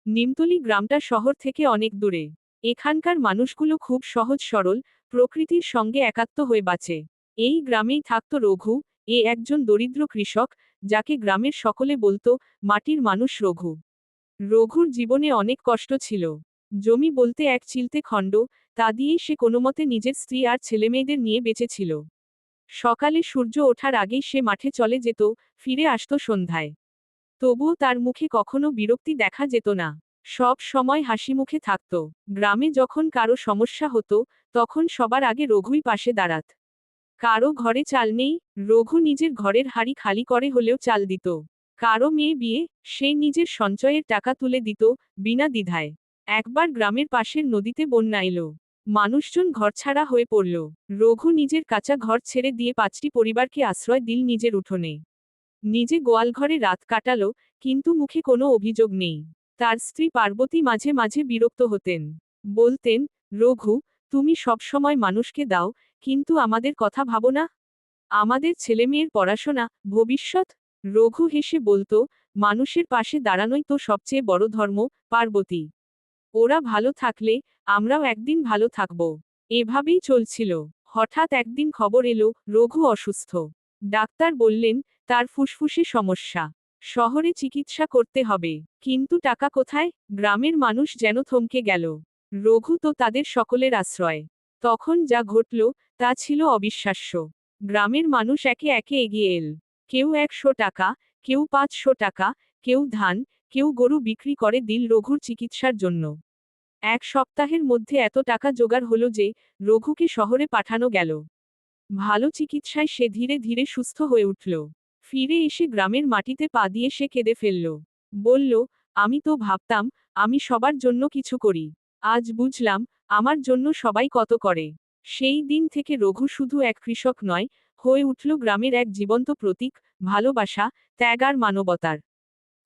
নিমতলী গ্রামটা শহর থেকে অনেক দূরে। এখানকার মানুষগুলো খুব সহজ সরল, প্রকৃতির সঙ্গে একাত্ম হয়ে বাঁচে। এই গ্রামেই থাকত রঘু, একজন দরিদ্র কৃষক, যাকে গ্রামের সকলে বলতো মাটির মানুষ রঘু। রঘুর জীবনে অনেক কষ্ট ছিল। জমি বলতে এক চিলতে খণ্ড, তা দিয়েই সে কোনোমতে নিজের স্ত্রী আর ছেলেমেয়েদের নিয়ে বেঁচেছিল। সকালে সূর্য ওঠার আগেই সে মাঠে চলে যেত, ফিরে আসত সন্ধ্যায়। তবুও তার মুখে কখনো বিরক্তি দেখা যেত না। সব সময় হাসিমুখে থাকত। গ্রামে যখন কারো সমস্যা হতো, তখন সবার আগে রঘুই পাশে দাঁড়াত। কারো ঘরে চাল নেই, রঘু নিজের ঘরের হাঁড়ি খালি করে হলেও চাল দিত। কারো মেয়ে বিয়ে, সে নিজের সঞ্চয়ের টাকা তুলে দিত, বিনা দ্বিধায়। একবার গ্রামের পাশের নদীতে বন্যা এলো। মানুষজন ঘরছাড়া হয়ে পড়ল। রঘু নিজের কাঁচা ঘর ছেড়ে দিয়ে 5টি পরিবারকে আশ্রয় দিল নিজের উঠোনে। নিজে গোয়ালঘরে রাত কাটালো, কিন্তু মুখে কোনো অভিযোগ নেই। তার স্ত্রী পার্বতী মাঝে মাঝে বিরক্ত হতেন। বলতেন, রঘু, তুমি সবসময় মানুষকে দাও, কিন্তু আমাদের কথা ভাবো না? আমাদের ছেলেমেয়ের পড়াশোনা, ভবিষ্যৎ? রঘু হেসে বলতো, মানুষের পাশে দাঁড়ানোই তো সবচেয়ে বড় ধর্ম, পার্বতী। ওরা ভালো থাকলে আমরাও একদিন ভালো থাকব। এভাবেই চলছিল। হঠাৎ একদিন খবর এলো, রঘু অসুস্থ। ডাক্তার বললেন, তার ফুসফুসে সমস্যা। শহরে চিকিৎসা করতে হবে। কিন্তু টাকা কোথায়? গ্রামের মানুষ যেন থমকে গেল। রঘু তো তাদের সকলের আশ্রয়। তখন যা ঘটল, তা ছিল অবিশ্বাস্য। গ্রামের মানুষ একে একে এগিয়ে এল। কেউ 100 টাকা, কেউ 500 টাকা, কেউ ধান, কেউ গরু বিক্রি করে দিল রঘুর চিকিৎসার জন্য। 1 সপ্তাহের মধ্যে এত টাকা জোগাড় হলো যে, রঘুকে শহরে পাঠানো গেল। ভালো চিকিৎসায় সে ধীরে ধীরে সুস্থ হয়ে উঠল। ফিরে এসে গ্রামের মাটিতে পা দিয়ে সে কেঁদে ফেলল। বলল, আমি তো ভাবতাম, আমি সবার জন্য কিছু করি। আজ বুঝলাম, আমার জন্য সবাই কত করে। সেই দিন থেকে রঘু শুধু এক কৃষক নয়, হয়ে উঠল গ্রামের এক জীবন্ত প্রতীক, ভালোবাসা, ত্যাগ আর মানবতার।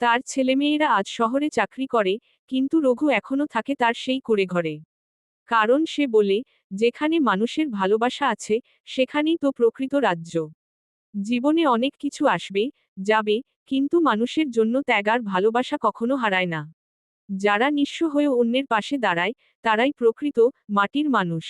তার ছেলেমেয়েরা আজ শহরে চাকরি করে, কিন্তু রঘু এখনো থাকে তার সেই কুঁড়েঘরে। কারণ সে বলে, যেখানে মানুষের ভালোবাসা আছে, সেখানেই তো প্রকৃত রাজ্য। জীবনে অনেক কিছু আসবে, যাবে, কিন্তু মানুষের জন্য ত্যাগ আর ভালোবাসা কখনো হারায় না। যারা নিঃস্ব হয়ে অন্যের পাশে দাঁড়ায়, তারাই প্রকৃত মাটির মানুষ।